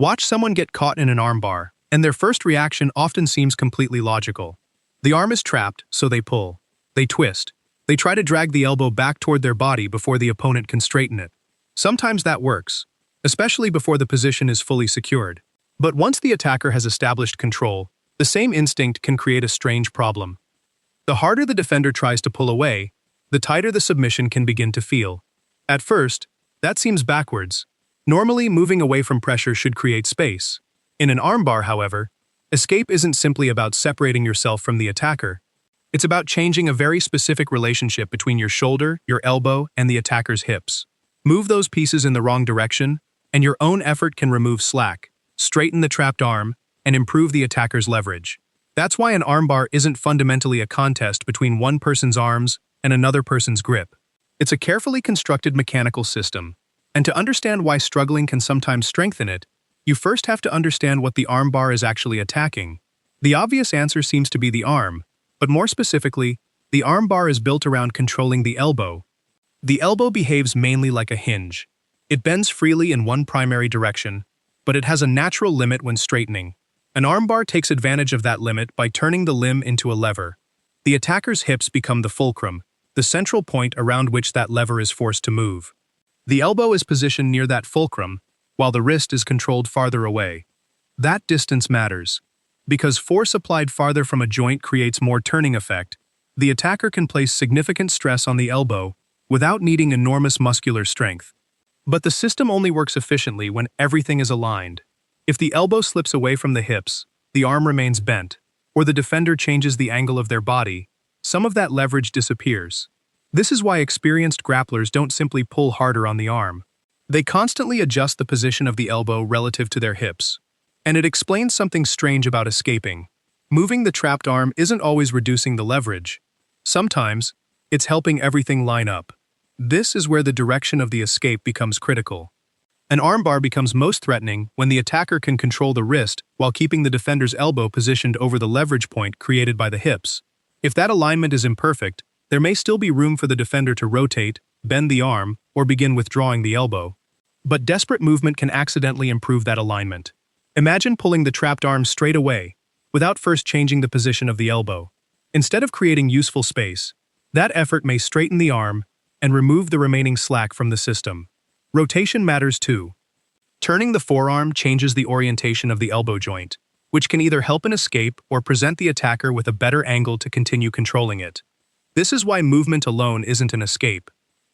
Watch someone get caught in an armbar, and their first reaction often seems completely logical. The arm is trapped, so they pull. They twist. They try to drag the elbow back toward their body before the opponent can straighten it. Sometimes that works, especially before the position is fully secured. But once the attacker has established control, the same instinct can create a strange problem. The harder the defender tries to pull away, the tighter the submission can begin to feel. At first, that seems backwards. Normally, moving away from pressure should create space. In an armbar, however, escape isn't simply about separating yourself from the attacker. It's about changing a very specific relationship between your shoulder, your elbow, and the attacker's hips. Move those pieces in the wrong direction, and your own effort can remove slack, straighten the trapped arm, and improve the attacker's leverage. That's why an armbar isn't fundamentally a contest between one person's arms and another person's grip. It's a carefully constructed mechanical system, and to understand why struggling can sometimes strengthen it, you first have to understand what the armbar is actually attacking. The obvious answer seems to be the arm, but more specifically, the armbar is built around controlling the elbow. The elbow behaves mainly like a hinge. It bends freely in one primary direction, but it has a natural limit when straightening. An armbar takes advantage of that limit by turning the limb into a lever. The attacker's hips become the fulcrum, the central point around which that lever is forced to move. The elbow is positioned near that fulcrum, while the wrist is controlled farther away. That distance matters. Because force applied farther from a joint creates more turning effect, the attacker can place significant stress on the elbow without needing enormous muscular strength. But the system only works efficiently when everything is aligned. If the elbow slips away from the hips, the arm remains bent, or the defender changes the angle of their body, some of that leverage disappears. This is why experienced grapplers don't simply pull harder on the arm. They constantly adjust the position of the elbow relative to their hips. And it explains something strange about escaping. Moving the trapped arm isn't always reducing the leverage. Sometimes, it's helping everything line up. This is where the direction of the escape becomes critical. An armbar becomes most threatening when the attacker can control the wrist while keeping the defender's elbow positioned over the leverage point created by the hips. If that alignment is imperfect, there may still be room for the defender to rotate, bend the arm, or begin withdrawing the elbow. But desperate movement can accidentally improve that alignment. Imagine pulling the trapped arm straight away, without first changing the position of the elbow. Instead of creating useful space, that effort may straighten the arm and remove the remaining slack from the system. Rotation matters too. Turning the forearm changes the orientation of the elbow joint, which can either help an escape or present the attacker with a better angle to continue controlling it. This is why movement alone isn't an escape.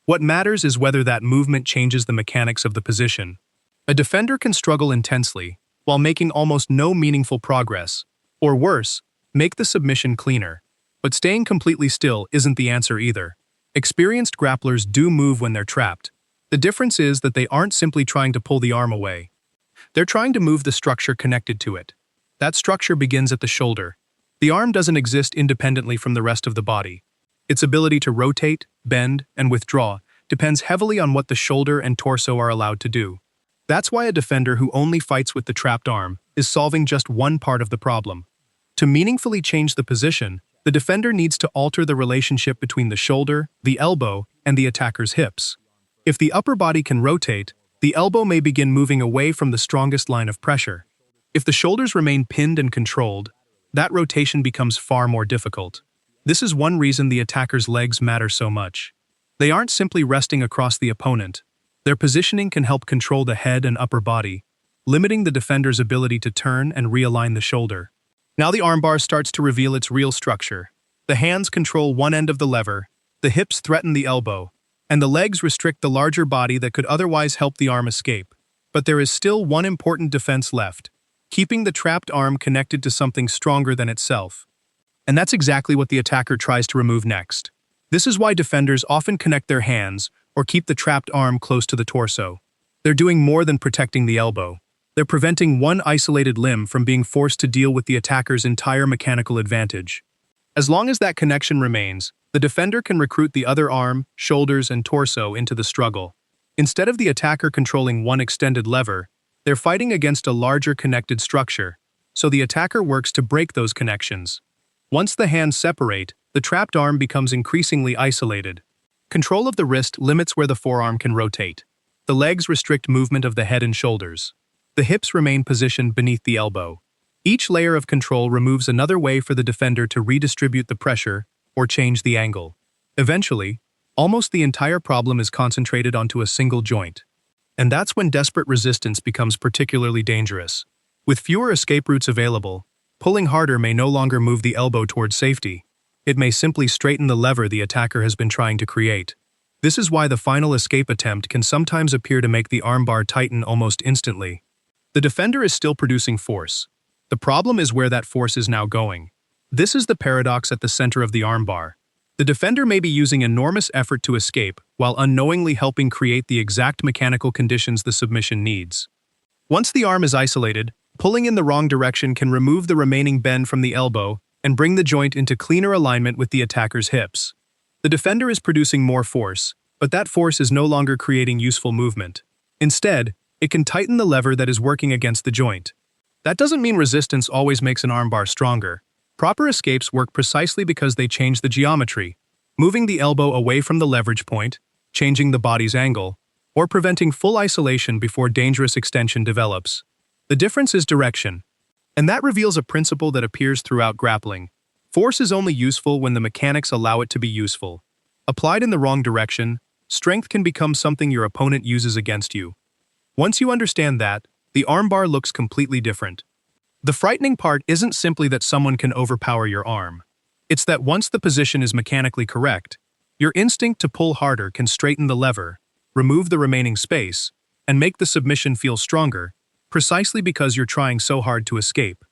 What matters is whether that movement changes the mechanics of the position. A defender can struggle intensely, while making almost no meaningful progress, or worse, make the submission cleaner. But staying completely still isn't the answer either. Experienced grapplers do move when they're trapped. The difference is that they aren't simply trying to pull the arm away. They're trying to move the structure connected to it. That structure begins at the shoulder. The arm doesn't exist independently from the rest of the body. Its ability to rotate, bend, and withdraw depends heavily on what the shoulder and torso are allowed to do. That's why a defender who only fights with the trapped arm is solving just one part of the problem. To meaningfully change the position, the defender needs to alter the relationship between the shoulder, the elbow, and the attacker's hips. If the upper body can rotate, the elbow may begin moving away from the strongest line of pressure. If the shoulders remain pinned and controlled, that rotation becomes far more difficult. This is one reason the attacker's legs matter so much. They aren't simply resting across the opponent. Their positioning can help control the head and upper body, limiting the defender's ability to turn and realign the shoulder. Now the armbar starts to reveal its real structure. The hands control one end of the lever, the hips threaten the elbow, and the legs restrict the larger body that could otherwise help the arm escape. But there is still one important defense left: keeping the trapped arm connected to something stronger than itself. And that's exactly what the attacker tries to remove next. This is why defenders often connect their hands or keep the trapped arm close to the torso. They're doing more than protecting the elbow. They're preventing one isolated limb from being forced to deal with the attacker's entire mechanical advantage. As long as that connection remains, the defender can recruit the other arm, shoulders, and torso into the struggle. Instead of the attacker controlling one extended lever, they're fighting against a larger connected structure, so the attacker works to break those connections. Once the hands separate, the trapped arm becomes increasingly isolated. Control of the wrist limits where the forearm can rotate. The legs restrict movement of the head and shoulders. The hips remain positioned beneath the elbow. Each layer of control removes another way for the defender to redistribute the pressure or change the angle. Eventually, almost the entire problem is concentrated onto a single joint. And that's when desperate resistance becomes particularly dangerous. With fewer escape routes available, pulling harder may no longer move the elbow towards safety. It may simply straighten the lever the attacker has been trying to create. This is why the final escape attempt can sometimes appear to make the armbar tighten almost instantly. The defender is still producing force. The problem is where that force is now going. This is the paradox at the center of the armbar. The defender may be using enormous effort to escape, while unknowingly helping create the exact mechanical conditions the submission needs. Once the arm is isolated, pulling in the wrong direction can remove the remaining bend from the elbow and bring the joint into cleaner alignment with the attacker's hips. The defender is producing more force, but that force is no longer creating useful movement. Instead, it can tighten the lever that is working against the joint. That doesn't mean resistance always makes an armbar stronger. Proper escapes work precisely because they change the geometry, moving the elbow away from the leverage point, changing the body's angle, or preventing full isolation before dangerous extension develops. The difference is direction. And that reveals a principle that appears throughout grappling. Force is only useful when the mechanics allow it to be useful. Applied in the wrong direction, strength can become something your opponent uses against you. Once you understand that, the armbar looks completely different. The frightening part isn't simply that someone can overpower your arm. It's that once the position is mechanically correct, your instinct to pull harder can straighten the lever, remove the remaining space, and make the submission feel stronger, precisely because you're trying so hard to escape.